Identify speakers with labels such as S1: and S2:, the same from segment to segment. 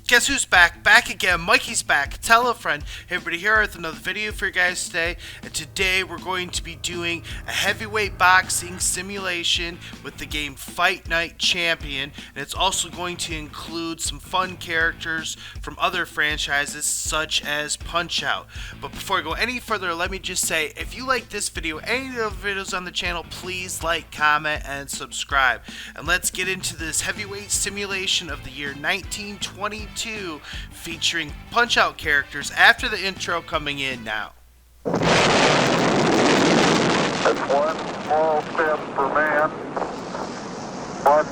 S1: Guess who's back? Back again. Mikey's back. Tell a friend. Hey everybody, here with another video for you guys today. And today we're going to be doing a heavyweight boxing simulation with the game Fight Night Champion. And it's also going to include some fun characters from other franchises such as Punch-Out. But before I go any further, let me just say, if you like this video, any of the videos on the channel, please like, comment, and subscribe. And let's get into this heavyweight simulation of the year 1922. Featuring Punch-Out characters after the intro coming in now.
S2: It's one small step for man, one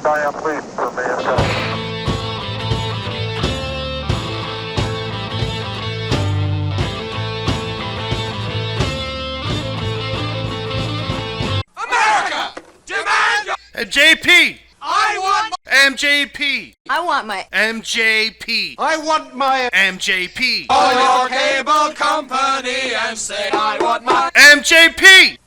S2: giant leap for mankind.
S1: MJP!
S3: I want
S1: MJP!
S4: I want my
S1: MJP!
S3: I want my
S1: MJP!
S3: Call your cable company and say I want my
S1: MJP!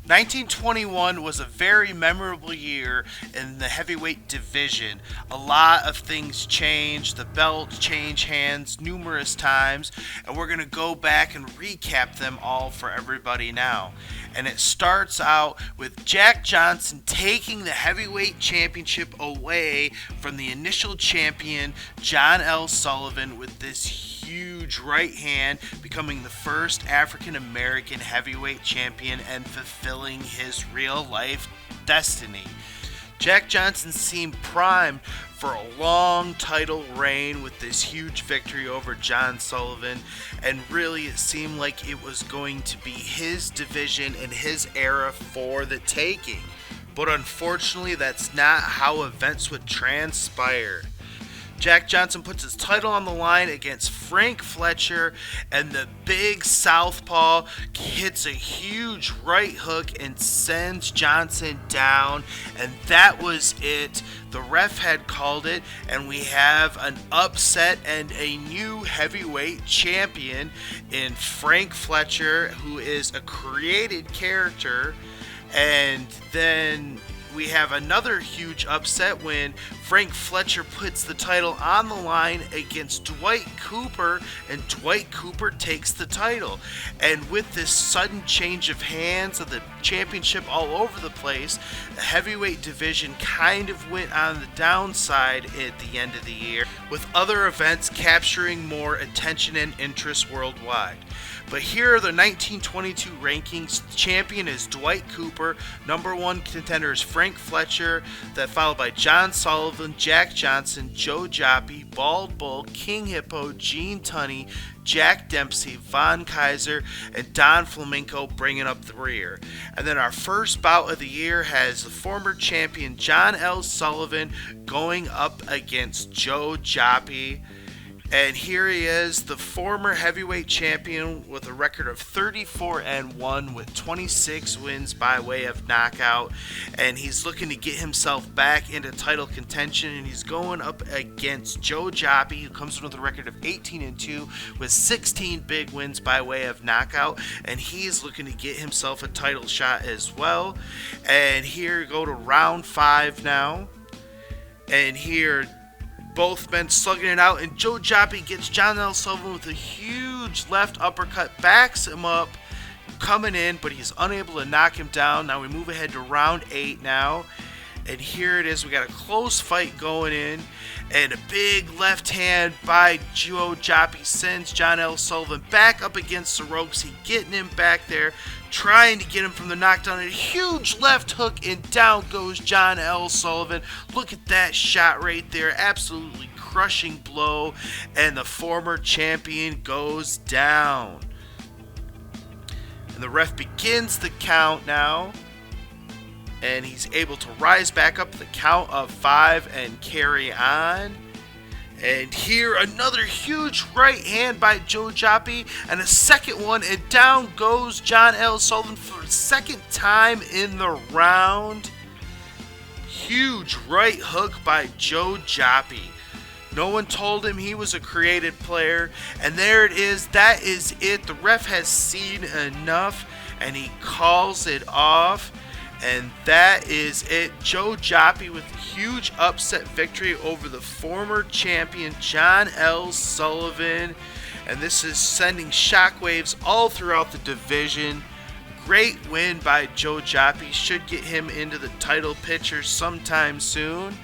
S1: 1921 was a very memorable year in the heavyweight division. A lot of things changed. The belt changed hands numerous times, and we're going to go back and recap them all for everybody now. And it starts out with Jack Johnson taking the heavyweight championship away from the initial champion, John L. Sullivan, with this huge right hand, becoming the first African American heavyweight champion and fulfilling his real life destiny. Jack Johnson seemed primed for a long title reign with this huge victory over John Sullivan, and really it seemed like it was going to be his division and his era for the taking. But unfortunately, that's not how events would transpire. Jack Johnson puts his title on the line against Frank Fletcher, and the big southpaw hits a huge right hook and sends Johnson down, and that was it. The ref had called it, and we have an upset and a new heavyweight champion in Frank Fletcher, who is a created character. And then we have another huge upset when Frank Fletcher puts the title on the line against Dwight Cooper, and Dwight Cooper takes the title. And with this sudden change of hands of the championship all over the place, the heavyweight division kind of went on the downside at the end of the year, with other events capturing more attention and interest worldwide. But here are the 1922 rankings. The champion is Dwight Cooper. Number one contender is Frank Fletcher. That followed by John Sullivan, Jack Johnson, Joe Joppy, Bald Bull, King Hippo, Gene Tunney, Jack Dempsey, Von Kaiser, and Don Flamenco bringing up the rear. And then our first bout of the year has the former champion John L. Sullivan going up against Joe Joppy. And here he is, the former heavyweight champion with a record of 34-1 with 26 wins by way of knockout. And he's looking to get himself back into title contention. And he's going up against Joe Joppy, who comes in with a record of 18-2 with 16 big wins by way of knockout. And he's looking to get himself a title shot as well. And here we go to round 5 now. And here both men slugging it out, and Joe Joppy gets John L. Sullivan with a huge left uppercut, backs him up, coming in, but he's unable to knock him down. Now we move ahead to round 8 now, and here it is. We got a close fight going in, and a big left hand by Joe Joppy sends John L. Sullivan back up against the ropes. He getting him back there, trying to get him from the knockdown, and a huge left hook, and down goes John L. Sullivan. Look at that shot right there, absolutely crushing blow, and the former champion goes down. And the ref begins the count now, and he's able to rise back up the count of 5 and carry on. And here, another huge right hand by Joe Joppy, and a second one, and down goes John L. Sullivan for the second time in the round. Huge right hook by Joe Joppy. No one told him he was a created player, and there it is. That is it. The ref has seen enough, and he calls it off. And that is it. Joe Joppy with a huge upset victory over the former champion John L. Sullivan. And this is sending shockwaves all throughout the division. Great win by Joe Joppy. Should get him into the title picture sometime soon.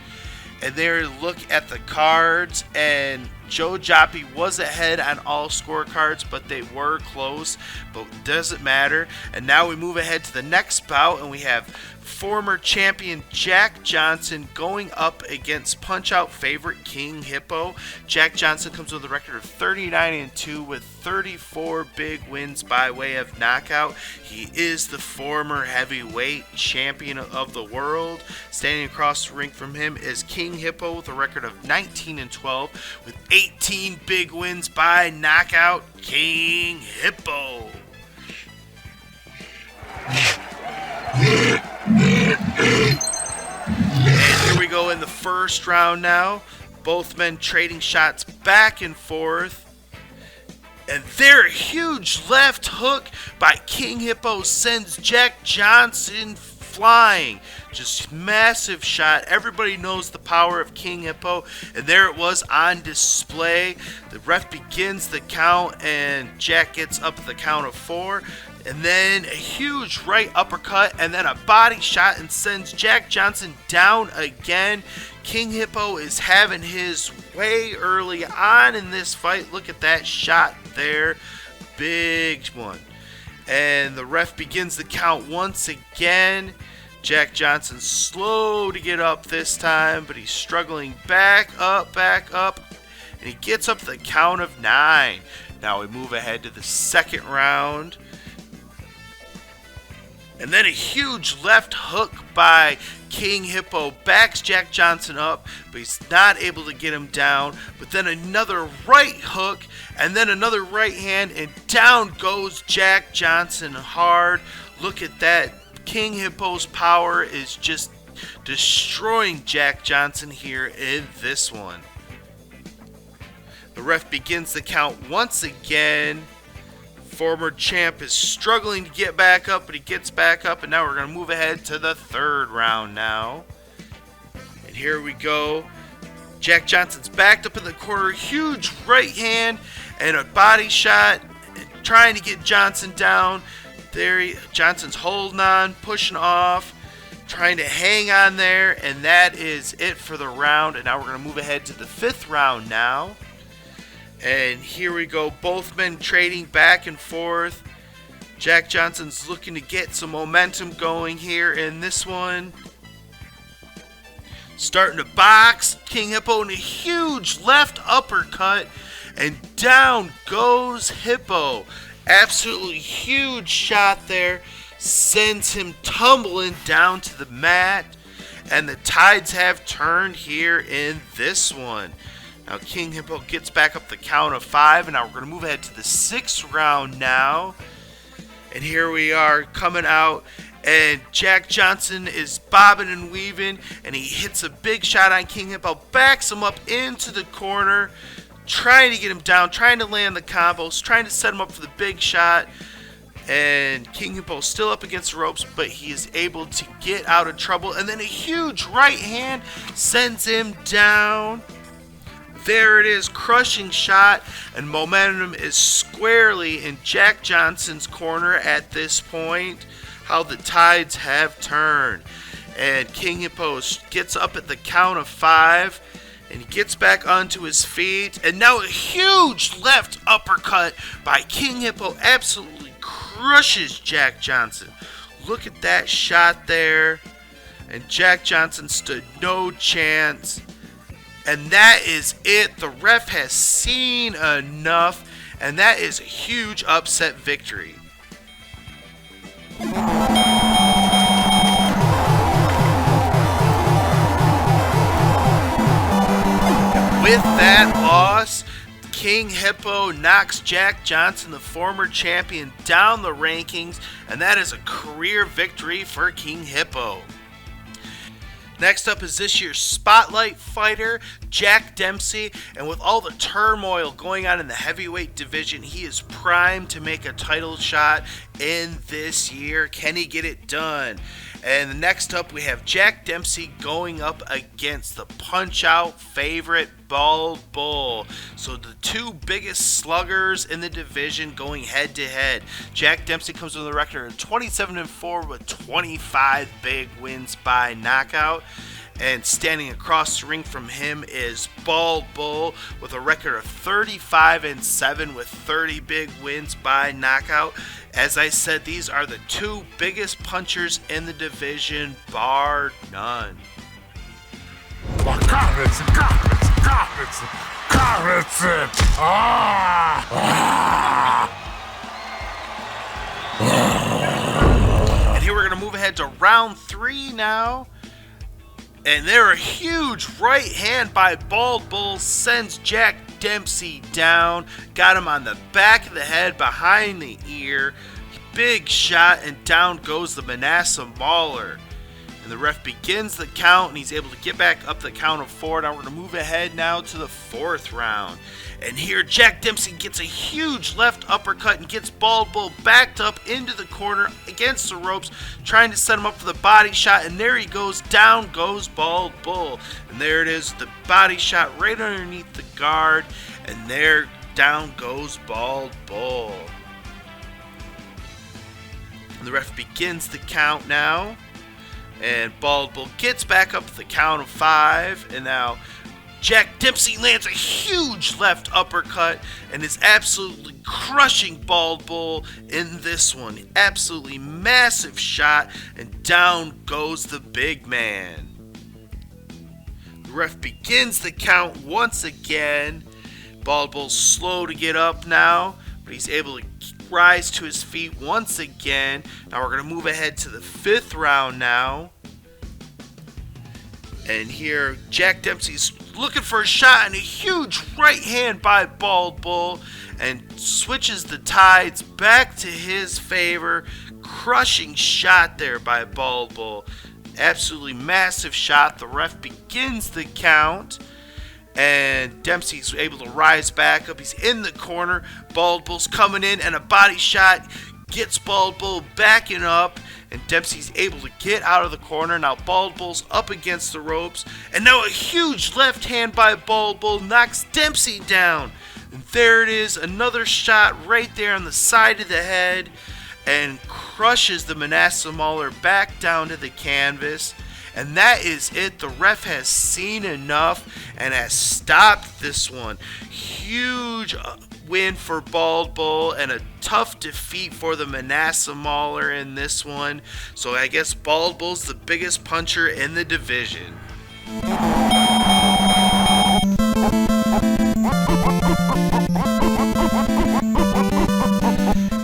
S1: And there, look at the cards, and Joe Joppy was ahead on all scorecards, but they were close, but doesn't matter. And now we move ahead to the next bout, and we have former champion Jack Johnson going up against Punch-Out favorite King Hippo. Jack Johnson comes with a record of 39-2 with 34 big wins by way of knockout. He is the former heavyweight champion of the world. Standing across the ring from him is King Hippo with a record of 19-12 with 18 big wins by knockout. King Hippo. And here we go in the first round now. Both men trading shots back and forth. And their huge left hook by King Hippo sends Jack Johnson flying. Just massive shot. Everybody knows the power of King Hippo. And there it was on display. The ref begins the count and Jack gets up the count of 4. And then a huge right uppercut and then a body shot and sends Jack Johnson down again. King Hippo is having his way early on in this fight. Look at that shot there. Big one. And the ref begins the count once again. Jack Johnson slow to get up this time, but he's struggling back up. And he gets up the count of 9. Now we move ahead to the second round. And then a huge left hook by King Hippo backs Jack Johnson up, but he's not able to get him down. But then another right hook, and then another right hand, and down goes Jack Johnson hard. Look at that. King Hippo's power is just destroying Jack Johnson here in this one. The ref begins the count once again. Former champ is struggling to get back up, but he gets back up, and now we're going to move ahead to the third round now. And here we go. Jack Johnson's backed up in the corner. Huge right hand and a body shot, trying to get Johnson down. Johnson's holding on, pushing off, trying to hang on there, and that is it for the round. And now we're going to move ahead to the fifth round now. And here we go, both men trading back and forth. Jack Johnson's looking to get some momentum going here in this one. Starting to box. King Hippo in a huge left uppercut. And down goes Hippo. Absolutely huge shot there. Sends him tumbling down to the mat. And the tides have turned here in this one. Now King Hippo gets back up the count of 5, and now we're going to move ahead to the 6th round now. And here we are coming out, and Jack Johnson is bobbing and weaving, and he hits a big shot on King Hippo, backs him up into the corner, trying to get him down, trying to land the combos, trying to set him up for the big shot. And King Hippo still up against the ropes, but he is able to get out of trouble. And then a huge right hand sends him down. There it is, crushing shot, and momentum is squarely in Jack Johnson's corner at this point. How the tides have turned. And King Hippo gets up at the count of 5, and he gets back onto his feet. And now a huge left uppercut by King Hippo absolutely crushes Jack Johnson. Look at that shot there. And Jack Johnson stood no chance. And that is it. The ref has seen enough, and that is a huge upset victory. With that loss, King Hippo knocks Jack Johnson, the former champion, down the rankings, and that is a career victory for King Hippo. Next up is this year's Spotlight fighter, Jack Dempsey, and with all the turmoil going on in the heavyweight division, he is primed to make a title shot in this year. Can he get it done? And next up, we have Jack Dempsey going up against the Punch-Out favorite, Bald Bull. So the two biggest sluggers in the division going head-to-head. Jack Dempsey comes with a record of 27-4 with 25 big wins by knockout. And standing across the ring from him is Bald Bull with a record of 35-7 with 30 big wins by knockout. As I said, these are the two biggest punchers in the division, bar none. And here we're going to move ahead to round 3 now. And there, a huge right hand by Bald Bull sends Jack Dempsey down. Got him on the back of the head, behind the ear. Big shot, and down goes the Manasseh Mauler. And the ref begins the count, and he's able to get back up the count of 4. Now we're going to move ahead now to the 4th round. And here Jack Dempsey gets a huge left uppercut and gets Bald Bull backed up into the corner against the ropes, trying to set him up for the body shot. And there he goes. Down goes Bald Bull. And there it is, the body shot right underneath the guard. And there, down goes Bald Bull. And the ref begins the count now. And Bald Bull gets back up to the count of 5. And now Jack Dempsey lands a huge left uppercut and is absolutely crushing Bald Bull in this one. Absolutely massive shot, and down goes the big man. The ref begins the count once again. Bald Bull's slow to get up now, but he's able to rise to his feet once again. Now we're going to move ahead to the 5th round now. And here, Jack Dempsey's looking for a shot, and a huge right hand by Bald Bull, and switches the tides back to his favor. Crushing shot there by Bald Bull. Absolutely massive shot. The ref begins the count, and Dempsey's able to rise back up. He's in the corner. Bald Bull's coming in, and a body shot gets Bald Bull backing up, and Dempsey's able to get out of the corner. Now Bald Bull's up against the ropes, and now a huge left hand by Bald Bull knocks Dempsey down. And there it is, another shot right there on the side of the head, and crushes the Manasseh Mauler back down to the canvas. And that is it. The ref has seen enough and has stopped this one. Huge win for Bald Bull and a tough defeat for the Manasseh Mauler in this one. So I guess Bald Bull's the biggest puncher in the division.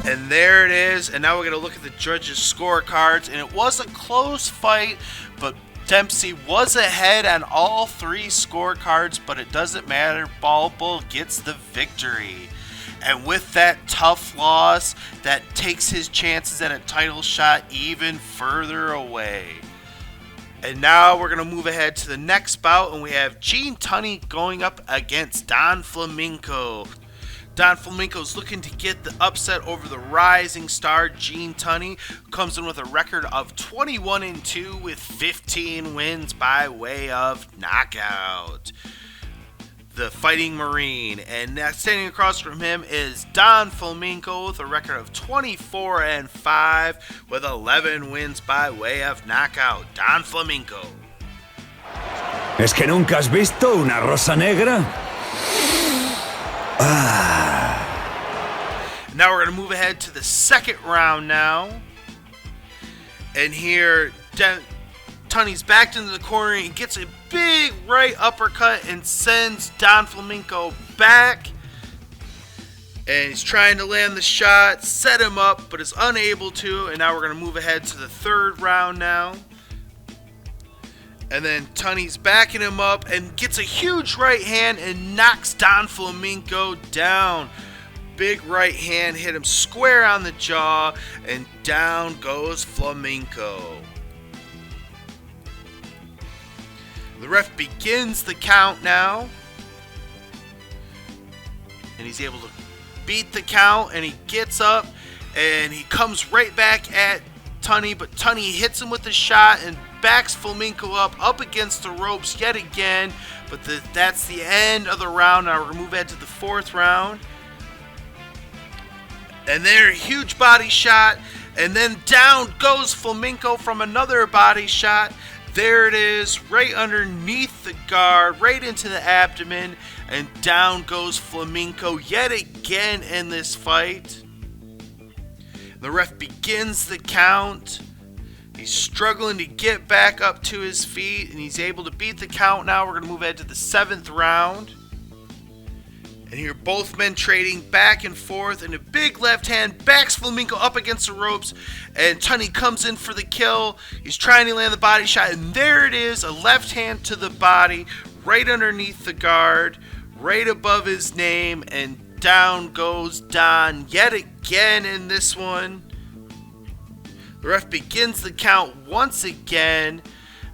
S1: And there it is. And now we're going to look at the judges' scorecards. And it was a close fight, but Dempsey was ahead on all 3 scorecards, but it doesn't matter. Bald Bull gets the victory. And with that tough loss, that takes his chances at a title shot even further away. And now we're going to move ahead to the next bout, and we have Gene Tunney going up against Don Flamenco. Don Flamenco's looking to get the upset over the rising star Gene Tunney, who comes in with a record of 21-2 with 15 wins by way of knockout. The Fighting Marine. And standing across from him is Don Flamenco with a record of 24-5 with 11 wins by way of knockout. Don Flamenco.
S4: ¿Es que nunca has visto una rosa negra?
S1: Now we're going to move ahead to the 2nd round now. And here, Tunney's backed into the corner and gets a big right uppercut and sends Don Flamenco back. And he's trying to land the shot, set him up, but is unable to. And now we're going to move ahead to the 3rd round now. And then Tunney's backing him up and gets a huge right hand and knocks Don Flamenco down. Big right hand hit him square on the jaw, and down goes Flamenco. The ref begins the count now. And he's able to beat the count, and he gets up, and he comes right back at Tunney, but Tunney hits him with a shot and backs Flamenco up against the ropes yet again. But that's the end of the round. Now we're going to move ahead to the fourth round. And there, huge body shot, and then down goes Flamenco from another body shot. There it is, right underneath the guard, right into the abdomen, and down goes Flamenco yet again in this fight. The ref begins the count. He's struggling to get back up to his feet, and he's able to beat the count now. We're going to move ahead to the seventh round. And here both men trading back and forth, and a big left hand backs Flamenco up against the ropes, and Tunney comes in for the kill. He's trying to land the body shot, and there it is, a left hand to the body, right underneath the guard, right above his name, and down goes Don yet again in this one. The ref begins the count once again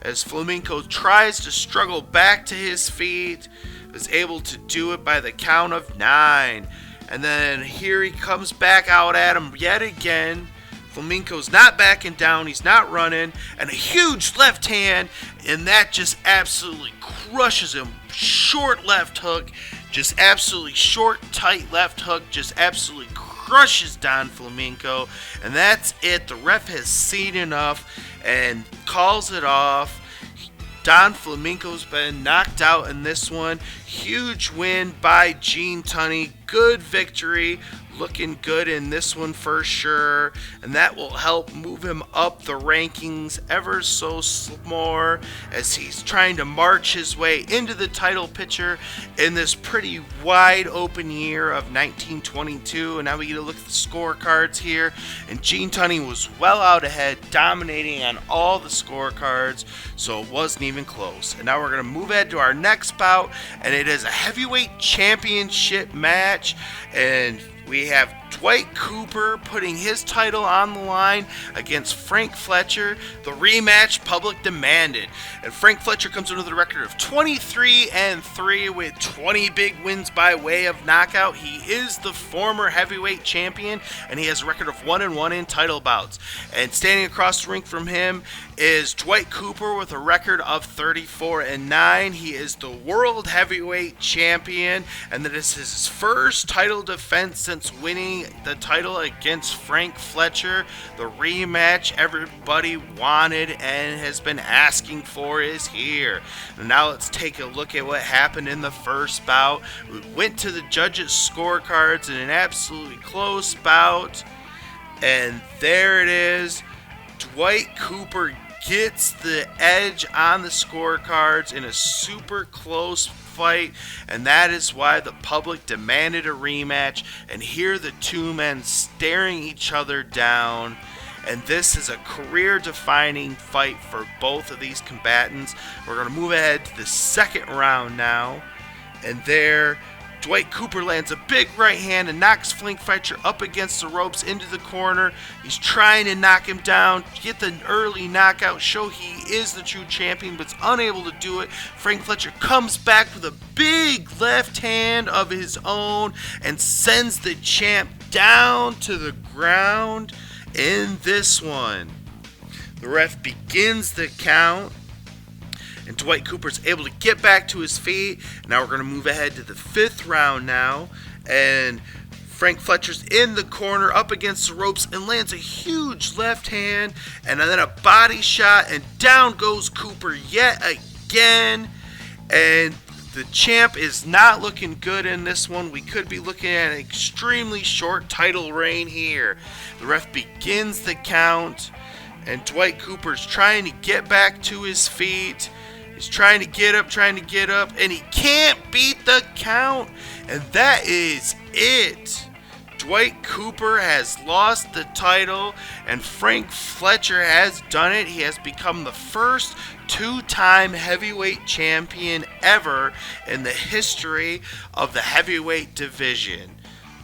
S1: as Flamenco tries to struggle back to his feet. Is able to do it by the count of 9. And then here he comes back out at him yet again. Flamenco's not backing down. He's not running. And a huge left hand. And that just absolutely crushes him. Short left hook. Just absolutely short, tight left hook. Just absolutely crushes Don Flamenco. And that's it. The ref has seen enough and calls it off. Don Flamenco's been knocked out in this one. Huge win by Gene Tunney. Good victory. Looking good in this one for sure. And that will help move him up the rankings ever so more as he's trying to march his way into the title picture in this pretty wide open year of 1922. And now we get to look at the scorecards here. And Gene Tunney was well out ahead, dominating on all the scorecards. So it wasn't even close. And now we're going to move ahead to our next bout. And it is a heavyweight championship match. And we have Dwight Cooper putting his title on the line against Frank Fletcher. The rematch public demanded. And Frank Fletcher comes in with a record of 23-3 with 20 big wins by way of knockout. He is the former heavyweight champion, and he has a record of 1-1 in title bouts. And standing across the ring from him is Dwight Cooper with a record of 34-9. He is the world heavyweight champion, and that is his first title defense since winning the title against Frank Fletcher. The rematch everybody wanted and has been asking for is here. And now let's take a look at what happened in the first bout. We went to the judges' scorecards in an absolutely close bout, and there it is. Dwight Cooper gets the edge on the scorecards in a super close fight, and that is why the public demanded a rematch. And here the two men staring each other down, and this is a career-defining fight for both of these combatants. We're going to move ahead to the second round now, and there Dwight Cooper lands a big right hand and knocks Frank Fletcher up against the ropes into the corner. He's trying to knock him down, get the early knockout, show he is the true champion, but is unable to do it. Frank Fletcher comes back with a big left hand of his own and sends the champ down to the ground in this one. The ref begins the count, and Dwight Cooper's able to get back to his feet. Now we're going to move ahead to the fifth round now. And Frank Fletcher's in the corner up against the ropes and lands a huge left hand and then a body shot. And down goes Cooper yet again. And the champ is not looking good in this one. We could be looking at an extremely short title reign here. The ref begins the count. And Dwight Cooper's trying to get back to his feet. He's trying to get up, and he can't beat the count. And that is it. Dwight Cooper has lost the title, and Frank Fletcher has done it. He has become the first two-time heavyweight champion ever in the history of the heavyweight division.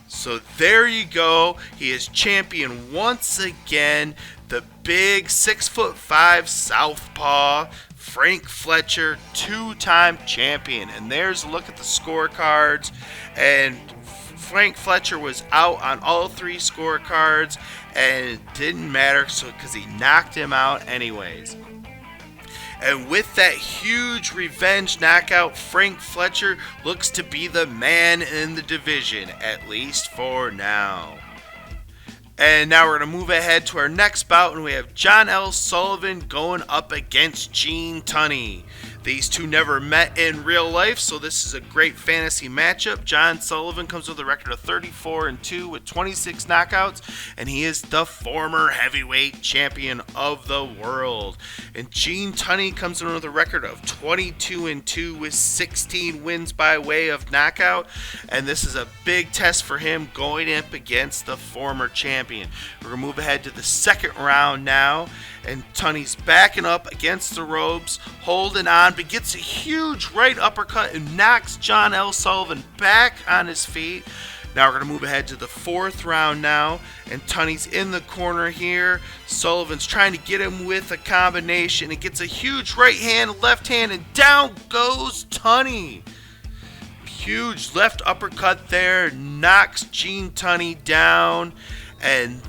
S1: So there you go. He is champion once again. The big 6'5" southpaw Frank Fletcher, two-time champion. And there's a look at the scorecards. And Frank Fletcher was out on all three scorecards, and it didn't matter because he knocked him out anyways. And with that huge revenge knockout, Frank Fletcher looks to be the man in the division, at least for now. And now we're going to move ahead to our next bout, and we have John L. Sullivan going up against Gene Tunney. These two never met in real life, so this is a great fantasy matchup. John Sullivan comes with a record of 34-2 with 26 knockouts, and he is the former heavyweight champion of the world. And Gene Tunney comes in with a record of 22-2 with 16 wins by way of knockout, and this is a big test for him going up against the former champion. We're going to move ahead to the second round now, and Tunney's backing up against the ropes, holding on, but gets a huge right uppercut and knocks John L. Sullivan back on his feet. Now we're going to move ahead to the fourth round now, and Tunney's in the corner here. Sullivan's trying to get him with a combination. It gets a huge right hand, left hand, and down goes Tunney. Huge left uppercut there, knocks Gene Tunney down, and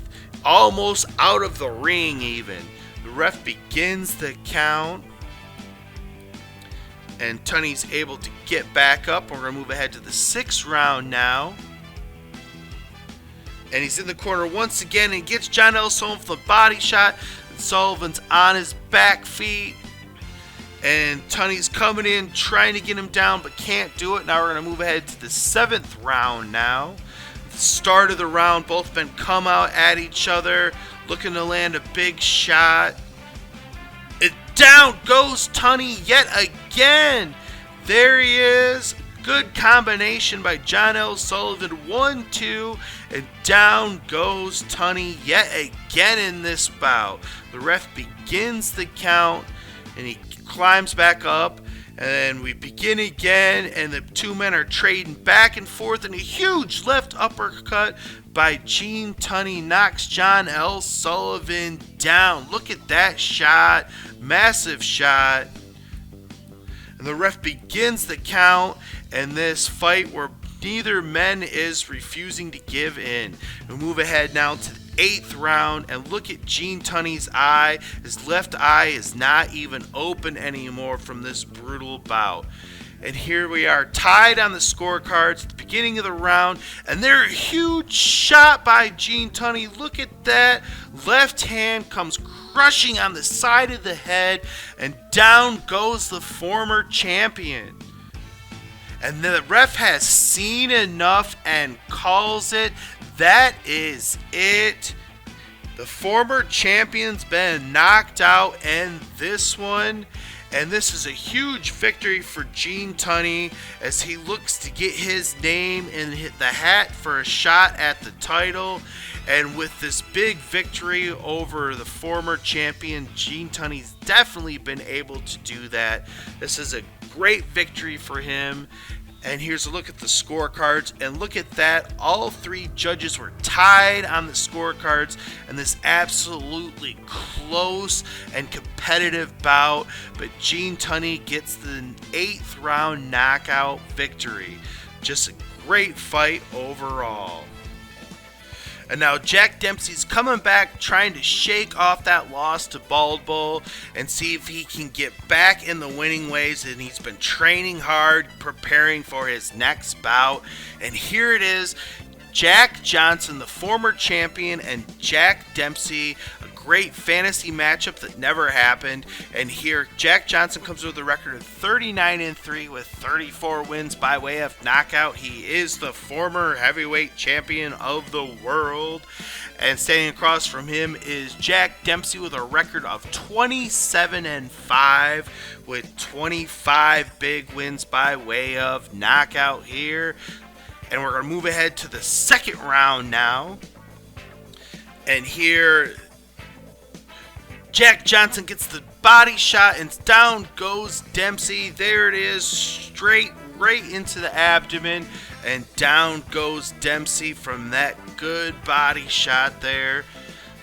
S1: almost out of the ring even. The ref begins the count, and Tunney's able to get back up. We're going to move ahead to the sixth round now. And he's in the corner once again and gets John L. Sullivan for the body shot. And Sullivan's on his back feet. And Tunney's coming in, trying to get him down, but can't do it. Now we're going to move ahead to the seventh round now. The start of the round, both men come out at each other, looking to land a big shot. And down goes Tunney yet again. There he is. Good combination by John L. Sullivan. 1-2. And down goes Tunney yet again in this bout. The ref begins the count, and he climbs back up. And then we begin again, and the two men are trading back and forth, and a huge left uppercut by Gene Tunney knocks John L. Sullivan down. Look at that shot. Massive shot. And the ref begins the count, and this fight where neither man is refusing to give in. We'll move ahead now to the eighth round, and look at Gene Tunney's eye. His left eye is not even open anymore from this brutal bout. And here we are tied on the scorecards at the beginning of the round, and there a huge shot by Gene Tunney. Look at that. Left hand comes crushing on the side of the head, and down goes the former champion. And the ref has seen enough and calls it. That is it. The former champion's been knocked out in this one. And this is a huge victory for Gene Tunney as he looks to get his name in the hat for a shot at the title. And with this big victory over the former champion, Gene Tunney's definitely been able to do that. This is a great victory for him. And here's a look at the scorecards, and look at that. All three judges were tied on the scorecards in this absolutely close and competitive bout, but Gene Tunney gets the 8th round knockout victory. Just a great fight overall. And now Jack Dempsey's coming back, trying to shake off that loss to Bald Bull and see if he can get back in the winning ways. And he's been training hard, preparing for his next bout. And here it is, Jack Johnson, the former champion, and Jack Dempsey, a great fantasy matchup that never happened. And here, Jack Johnson comes with a record of 39-3 with 34 wins by way of knockout. He is the former heavyweight champion of the world. And standing across from him is Jack Dempsey with a record of 27-5 with 25 big wins by way of knockout here. And we're going to move ahead to the second round now. And here, Jack Johnson gets the body shot, and down goes Dempsey. There it is, straight right into the abdomen. And down goes Dempsey from that good body shot there.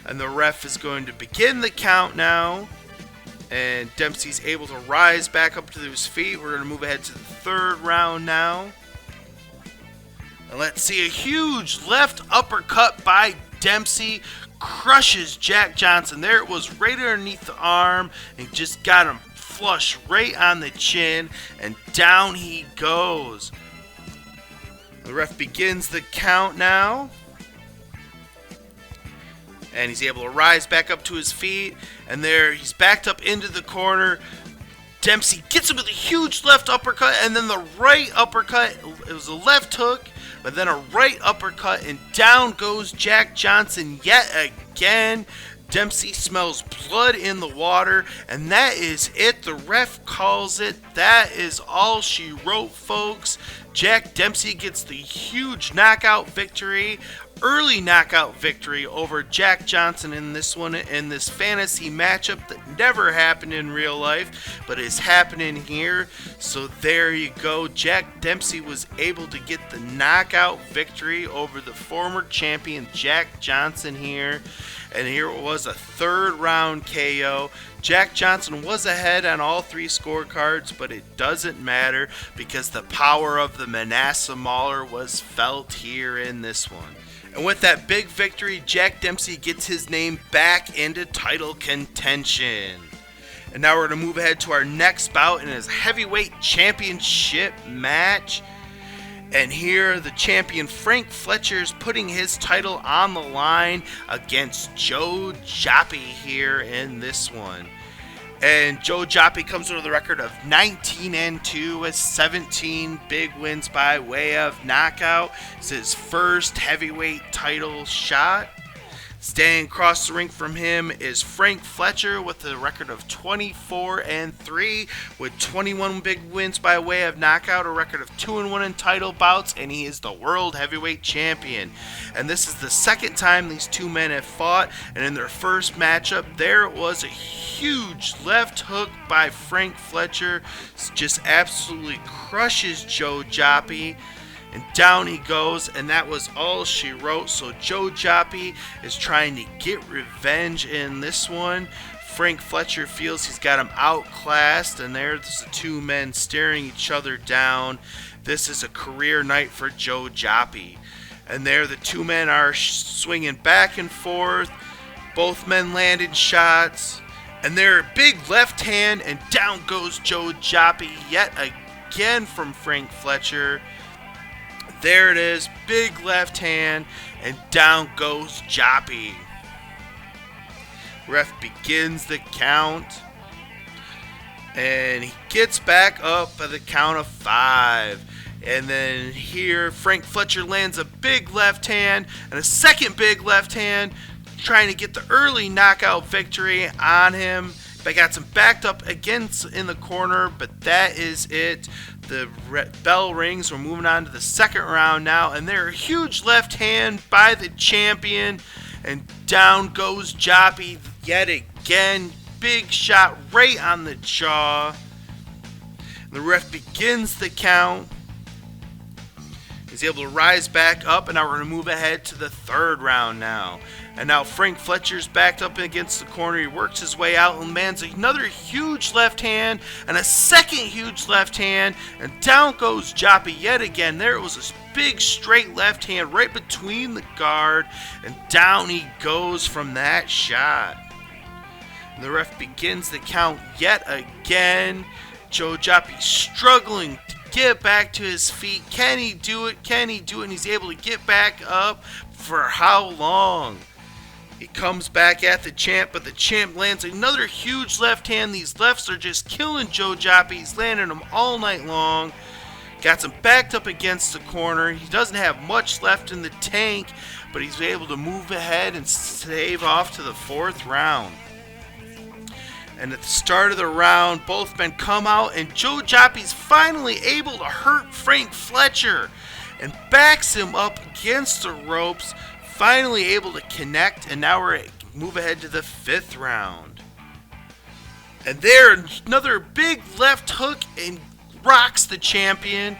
S1: And the ref is going to begin the count now. And Dempsey's able to rise back up to his feet. We're going to move ahead to the third round now. And let's see a huge left uppercut by Dempsey. Crushes Jack Johnson. There it was, right underneath the arm. And just got him flush right on the chin. And down he goes. The ref begins the count now. And he's able to rise back up to his feet. And there, he's backed up into the corner. Dempsey gets him with a huge left uppercut. And then the right uppercut. It was a left hook. But then a right uppercut. And down goes Jack Johnson yet again. Dempsey smells blood in the water. And that is it. The ref calls it. That is all she wrote, folks. Jack Dempsey gets the huge knockout victory. Early knockout victory over Jack Johnson in this one, in this fantasy matchup that never happened in real life, but is happening here. So there you go. Jack Dempsey was able to get the knockout victory over the former champion Jack Johnson here. And here it was, a third round KO. Jack Johnson was ahead on all three scorecards, but it doesn't matter because the power of the Manasseh Mauler was felt here in this one. And with that big victory, Jack Dempsey gets his name back into title contention. And now we're going to move ahead to our next bout in his heavyweight championship match. And here the champion Frank Fletcher is putting his title on the line against Joe Joppy here in this one. And Joe Joppy comes with a record of 19-2 with 17 big wins by way of knockout. It's his first heavyweight title shot. Standing across the ring from him is Frank Fletcher with a record of 24-3 with 21 big wins by way of knockout, a record of 2-1 in title bouts, and he is the world heavyweight champion. And this is the second time these two men have fought, and in their first matchup, there was a huge left hook by Frank Fletcher. Just absolutely crushes Joe Joppy. And down he goes, and that was all she wrote. So Joe Joppy is trying to get revenge in this one. Frank Fletcher feels he's got him outclassed, and there's the two men staring each other down. This is a career night for Joe Joppy. And there the two men are swinging back and forth. Both men landed shots. And there, big left hand, and down goes Joe Joppy yet again from Frank Fletcher. There it is, big left hand, and down goes Joppy. Ref begins the count, and he gets back up at the count of 5. And then here, Frank Fletcher lands a big left hand and a second big left hand, trying to get the early knockout victory on him. But got some backed up against in the corner, but that is it. The bell rings. We're moving on to the second round now, and there a huge left hand by the champion, and down goes Joppy yet again. Big shot right on the jaw. The ref begins the count. He's able to rise back up, and now we're going to move ahead to the third round now. And now Frank Fletcher's backed up against the corner. He works his way out and lands another huge left hand and a second huge left hand. And down goes Joppy yet again. There it was this big straight left hand right between the guard. And down he goes from that shot. And the ref begins the count yet again. Joe Joppy struggling to get back to his feet. Can he do it? Can he do it? And he's able to get back up. For how long? He comes back at the champ, but the champ lands another huge left hand. These lefts are just killing Joe Joppy. He's landing them all night long. Got him backed up against the corner. He doesn't have much left in the tank, but he's able to move ahead and save off to the fourth round. And at the start of the round, both men come out, and Joe Joppy's finally able to hurt Frank Fletcher and backs him up against the ropes. Finally able to connect, and now we're move ahead to the fifth round. And there, another big left hook and rocks the champion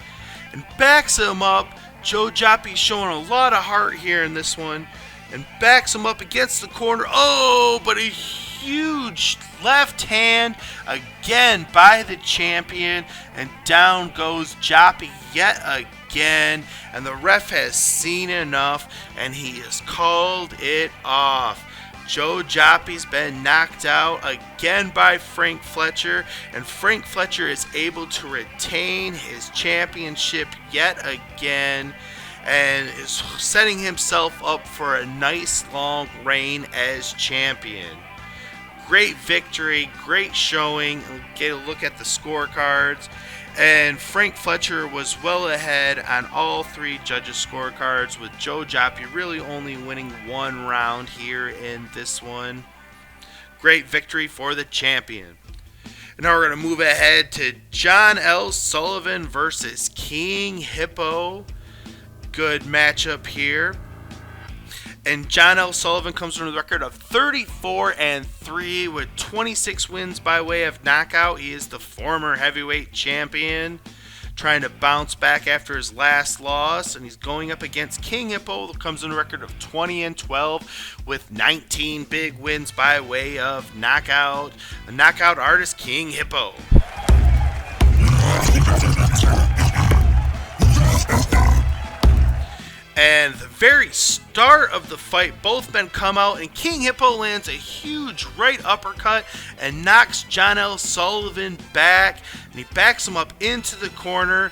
S1: and backs him up. Joe Joppy's showing a lot of heart here in this one and backs him up against the corner. Oh, but a huge left hand again by the champion, and down goes Joppy yet again, and the ref has seen enough and he has called it off. Joe Joppy's been knocked out again by Frank Fletcher, and Frank Fletcher is able to retain his championship yet again, and is setting himself up for a nice long reign as champion. Great victory, great showing. We'll get a look at the scorecards. And Frank Fletcher was well ahead on all three judges' scorecards, with Joe Joppy really only winning one round here in this one. Great victory for the champion. And now we're going to move ahead to John L. Sullivan versus King Hippo. Good matchup here. And John L. Sullivan comes from a record of 34-3 with 26 wins by way of knockout. He is the former heavyweight champion, trying to bounce back after his last loss, and he's going up against King Hippo, who comes in a record of 20-12 with 19 big wins by way of knockout. The knockout artist, King Hippo. And the very start of the fight, both men come out, and King Hippo lands a huge right uppercut and knocks John L. Sullivan back. And he backs him up into the corner,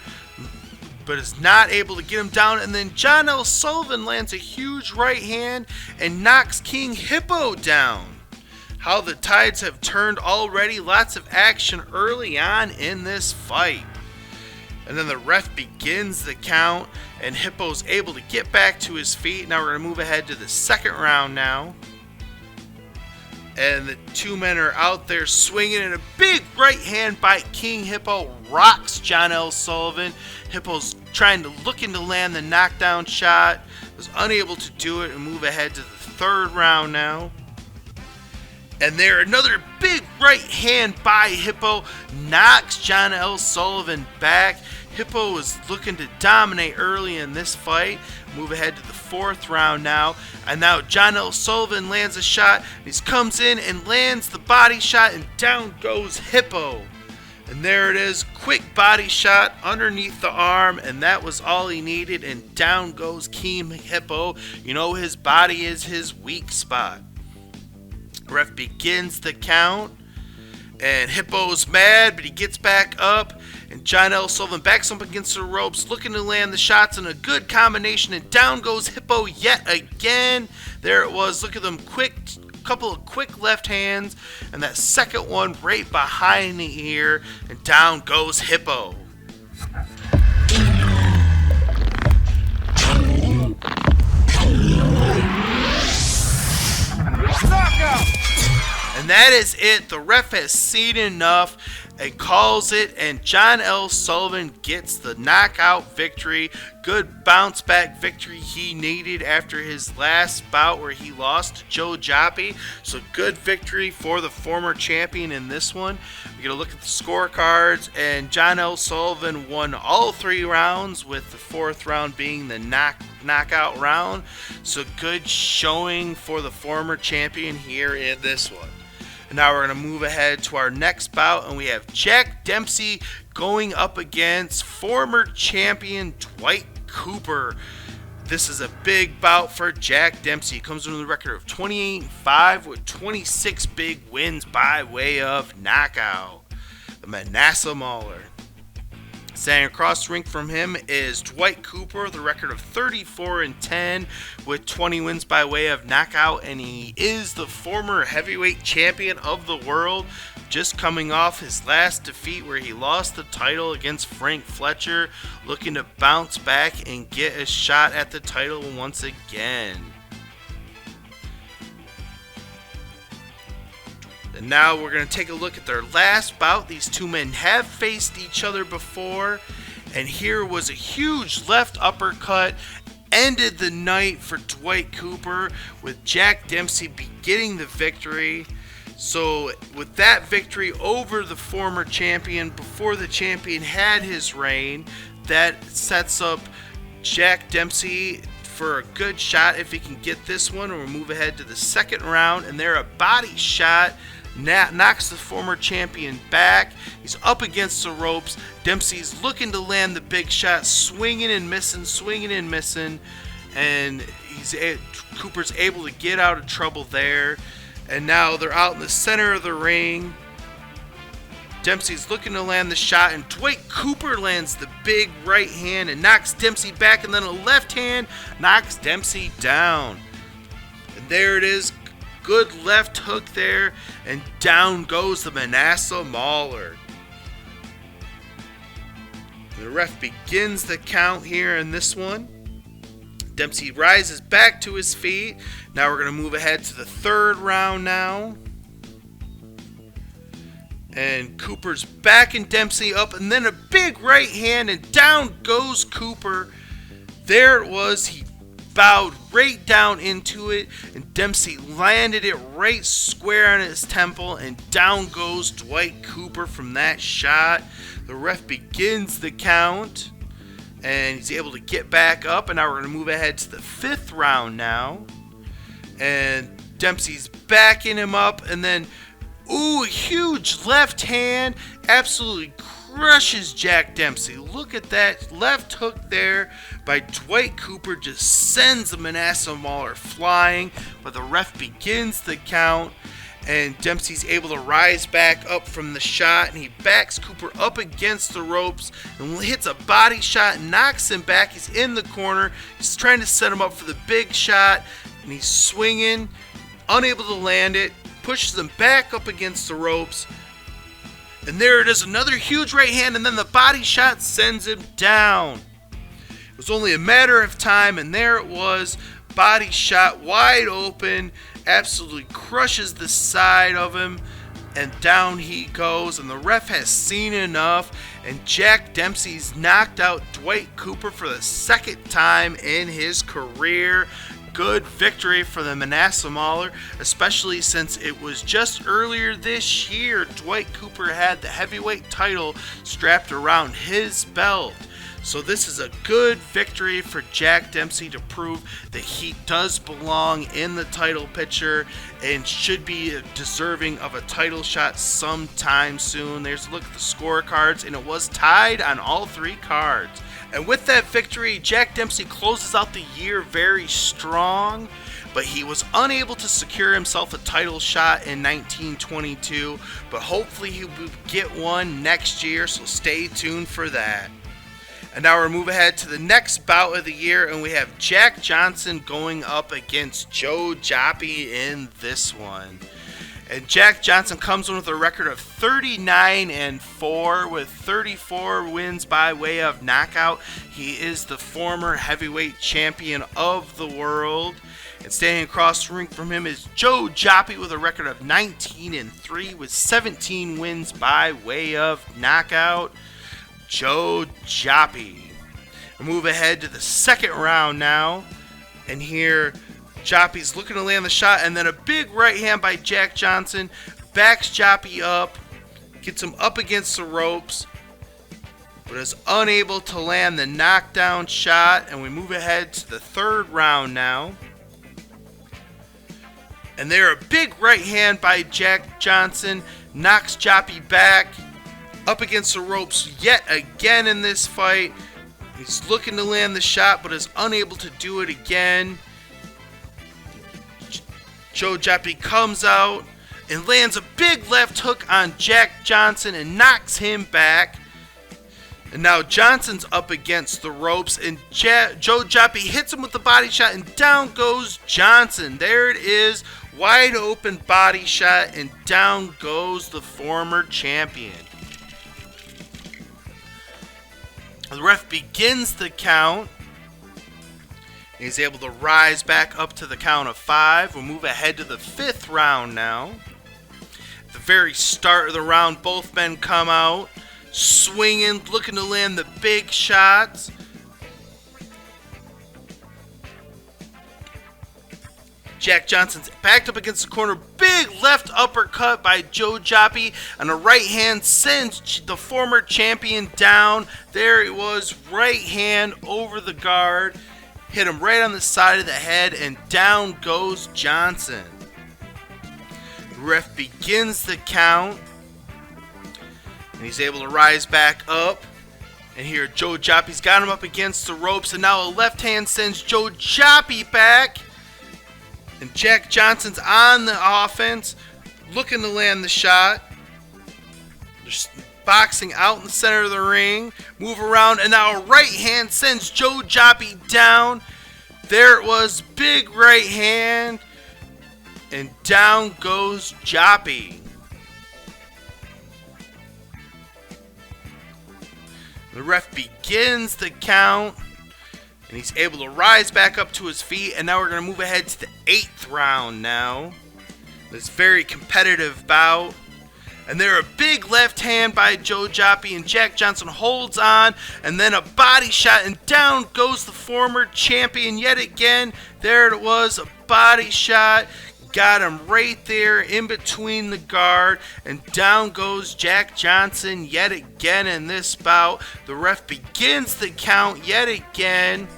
S1: but is not able to get him down. And then John L. Sullivan lands a huge right hand and knocks King Hippo down. How the tides have turned already. Lots of action early on in this fight. And then the ref begins the count, and Hippo's able to get back to his feet. Now we're going to move ahead to the second round now. And the two men are out there swinging, and a big right hand by King Hippo rocks John L. Sullivan. Hippo's looking to land the knockdown shot, was unable to do it, and move ahead to the third round now. And there, another big right hand by Hippo knocks John L. Sullivan back. Hippo was looking to dominate early in this fight. Move ahead to the fourth round now. And now John L. Sullivan lands a shot. He comes in and lands the body shot, and down goes Hippo. And there it is, quick body shot underneath the arm, and that was all he needed. And down goes King Hippo. You know, his body is his weak spot. Ref begins the count, and Hippo's mad, but he gets back up, and John L. Sullivan backs up against the ropes, looking to land the shots in a good combination, and down goes Hippo yet again. There it was. Look at them, couple of quick left hands, and that second one right behind the ear, and down goes Hippo. And that is it. The ref has seen enough and calls it, and John L. Sullivan gets the knockout victory. Good bounce back victory he needed after his last bout where he lost to Joe Joppy. So good victory for the former champion in this one. We get a look at the scorecards, and John L. Sullivan won all three rounds, with the fourth round being the knockout round. So good showing for the former champion here in this one. And now we're going to move ahead to our next bout, and we have Jack Dempsey going up against former champion Dwight Cooper. This is a big bout for Jack Dempsey. He comes with a record of 28-5 with 26 big wins by way of knockout. The Manasseh Mauler. Standing across the ring from him is Dwight Cooper, the record of 34-10 with 20 wins by way of knockout, and he is the former heavyweight champion of the world, just coming off his last defeat where he lost the title against Frank Fletcher, looking to bounce back and get a shot at the title once again. And now we're going to take a look at their last bout. These two men have faced each other before, and here was a huge left uppercut, ended the night for Dwight Cooper, with Jack Dempsey getting the victory. So with that victory over the former champion before the champion had his reign, that sets up Jack Dempsey for a good shot if he can get this one. We'll move ahead to the second round, and there a body shot knocks the former champion back. He's up against the ropes. Dempsey's looking to land the big shot, swinging and missing, and Cooper's able to get out of trouble there. And now they're out in the center of the ring. Dempsey's looking to land the shot, and Dwight Cooper lands the big right hand and knocks Dempsey back, and then a left hand knocks Dempsey down. And there it is. Good left hook there, and down goes the Manasseh Mauler. The ref begins the count here in this one. Dempsey rises back to his feet. Now we're going to move ahead to the third round now. And Cooper's backing Dempsey up, and then a big right hand, and down goes Cooper. There it was. He bowed right down into it, and Dempsey landed it right square on his temple, and down goes Dwight Cooper from that shot. The ref begins the count, and he's able to get back up, and now we're going to move ahead to the fifth round now. And Dempsey's backing him up, and then, ooh, huge left hand, absolutely crushes Jack Dempsey. Look at that left hook there by Dwight Cooper, just sends the Manasseh Mauler flying, but the ref begins the count, and Dempsey's able to rise back up from the shot, and he backs Cooper up against the ropes and hits a body shot, knocks him back. He's in the corner. He's trying to set him up for the big shot, and he's swinging, unable to land it, pushes him back up against the ropes. And there it is, another huge right hand, and then the body shot sends him down. It was only a matter of time, and there it was, body shot wide open, absolutely crushes the side of him, and down he goes, and the ref has seen enough, and Jack Dempsey's knocked out Dwight Cooper for the second time in his career. Good victory for the Manasseh Mauler, especially since it was just earlier this year Dwight Cooper had the heavyweight title strapped around his belt. So this is a good victory for Jack Dempsey to prove that he does belong in the title picture and should be deserving of a title shot sometime soon. There's a look at the scorecards, and it was tied on all three cards. And with that victory, Jack Dempsey closes out the year very strong, but he was unable to secure himself a title shot in 1922, but hopefully he will get one next year, so stay tuned for that. And now we're move ahead to the next bout of the year, and we have Jack Johnson going up against Joe Joppy in this one. And Jack Johnson comes in with a record of 39-4 with 34 wins by way of knockout. He is the former heavyweight champion of the world. And standing across the ring from him is Joe Joppy with a record of 19-3 with 17 wins by way of knockout. Joe Joppy. We'll move ahead to the second round now. And here, Joppy's looking to land the shot, and then a big right hand by Jack Johnson backs Joppy up, gets him up against the ropes, but is unable to land the knockdown shot. And we move ahead to the third round now. And there, a big right hand by Jack Johnson knocks Joppy back up against the ropes yet again in this fight. He's looking to land the shot, but is unable to do it again. Joe Joppy comes out and lands a big left hook on Jack Johnson and knocks him back. And now Johnson's up against the ropes, and Joe Joppy hits him with the body shot, and down goes Johnson. There it is, wide open body shot, and down goes the former champion. The ref begins the count. He's able to rise back up to the count of 5. We'll move ahead to the fifth round now. At the very start of the round, both men come out, swinging, looking to land the big shots. Jack Johnson's backed up against the corner. Big left uppercut by Joe Joppy, and a right hand sends the former champion down. There it was, right hand over the guard. Hit him right on the side of the head, and down goes Johnson. The ref begins the count, and he's able to rise back up. And here Joe Joppy's got him up against the ropes, and now a left hand sends Joe Joppy back. And Jack Johnson's on the offense, looking to land the shot. They're boxing out in the center of the ring. Move around, and now a right hand sends Joe Joppy down. There it was, big right hand. And down goes Joppy. The ref begins the count, and he's able to rise back up to his feet. And now we're going to move ahead to the 8th round now. This very competitive bout. And there a big left hand by Joe Joppy, and Jack Johnson holds on, and then a body shot, and down goes the former champion yet again. There it was, a body shot. Got him right there in between the guard, and down goes Jack Johnson yet again in this bout. The ref begins the count yet again.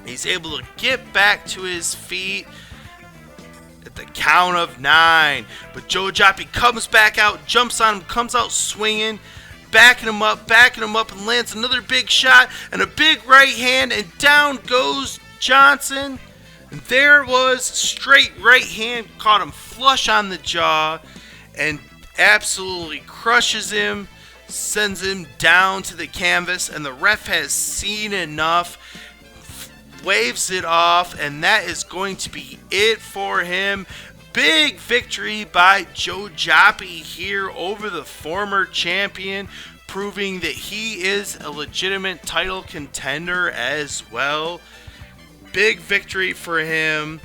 S1: He's able to get back to his feet at the count of 9. But Joe Joppy comes back out, jumps on him, comes out swinging, backing him up, and lands another big shot and a big right hand, and down goes Johnson. And there was, straight right hand, caught him flush on the jaw and absolutely crushes him, sends him down to the canvas, and the ref has seen enough, waves it off, and that is going to be it for him. Big victory by Joe Joppy here over the former champion, proving that he is a legitimate title contender as well. Big victory for him.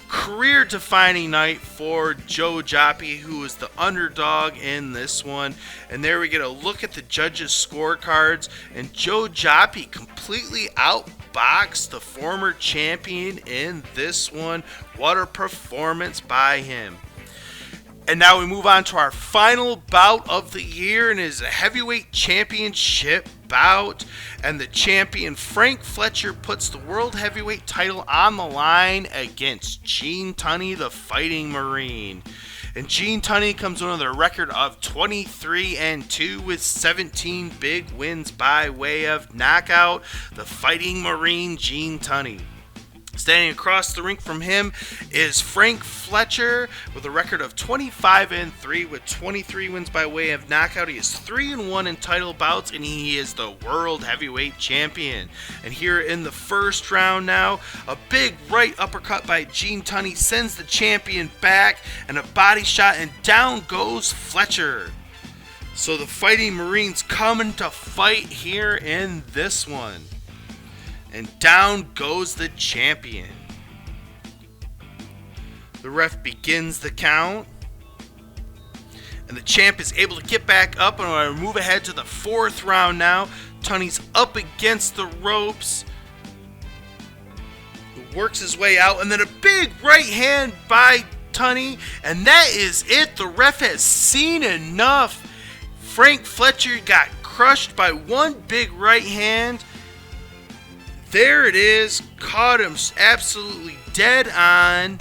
S1: Career-defining night for Joe Joppy, who is the underdog in this one. And there we get a look at the judges' scorecards. And Joe Joppy completely outboxed the former champion in this one. What a performance by him. And now we move on to our final bout of the year, and it is a heavyweight championship bout. And the champion, Frank Fletcher, puts the world heavyweight title on the line against Gene Tunney, the Fighting Marine. And Gene Tunney comes in with a record of 23-2 with 17 big wins by way of knockout. The Fighting Marine, Gene Tunney. Standing across the ring from him is Frank Fletcher with a record of 25-3 with 23 wins by way of knockout. He is 3-1 in title bouts, and he is the world heavyweight champion. And here in the first round now, a big right uppercut by Gene Tunney sends the champion back, and a body shot, and down goes Fletcher. So the Fighting Marines coming to fight here in this one. And down goes the champion. The ref begins the count. And the champ is able to get back up, and we're going to move ahead to the 4th round now. Tunney's up against the ropes. He works his way out, and then a big right hand by Tunney. And that is it. The ref has seen enough. Frank Fletcher got crushed by one big right hand. There it is, caught him absolutely dead on,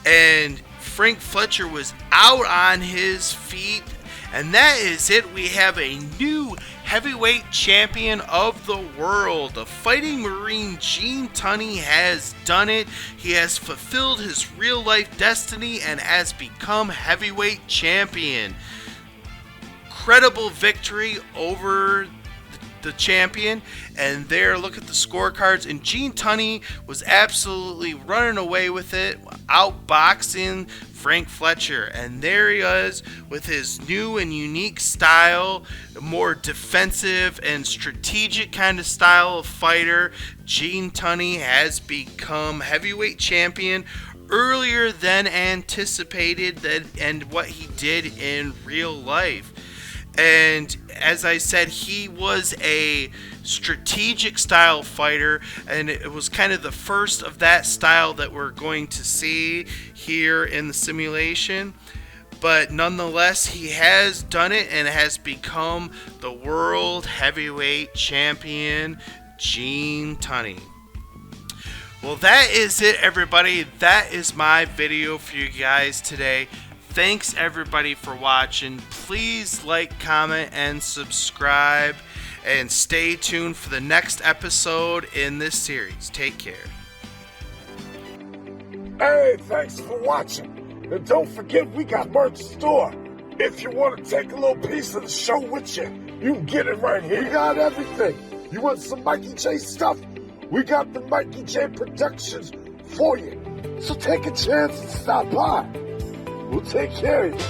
S1: and Frank Fletcher was out on his feet, and that is it. We have a new heavyweight champion of the world. The Fighting Marine Gene Tunney has done it. He has fulfilled his real life destiny and has become heavyweight champion. Incredible victory over the champion. And there, look at the scorecards, and Gene Tunney was absolutely running away with it, outboxing Frank Fletcher. And there he is with his new and unique style, a more defensive and strategic kind of style of fighter. Gene Tunney has become heavyweight champion earlier than anticipated, and what he did in real life. And as I said, he was a strategic style fighter, and it was kind of the first of that style that we're going to see here in the simulation. But nonetheless, he has done it and has become the world heavyweight champion, Gene Tunney. Well, that is it, everybody. That is my video for you guys today. Thanks everybody for watching. Please like, comment, and subscribe. And stay tuned for the next episode in this series. Take care.
S5: Hey, thanks for watching. And don't forget, we got merch store. If you want to take a little piece of the show with you, you can get it right here. We got everything. You want some Mikey J stuff? We got the Mikey J Productions for you. So take a chance and stop by. We'll take care of you.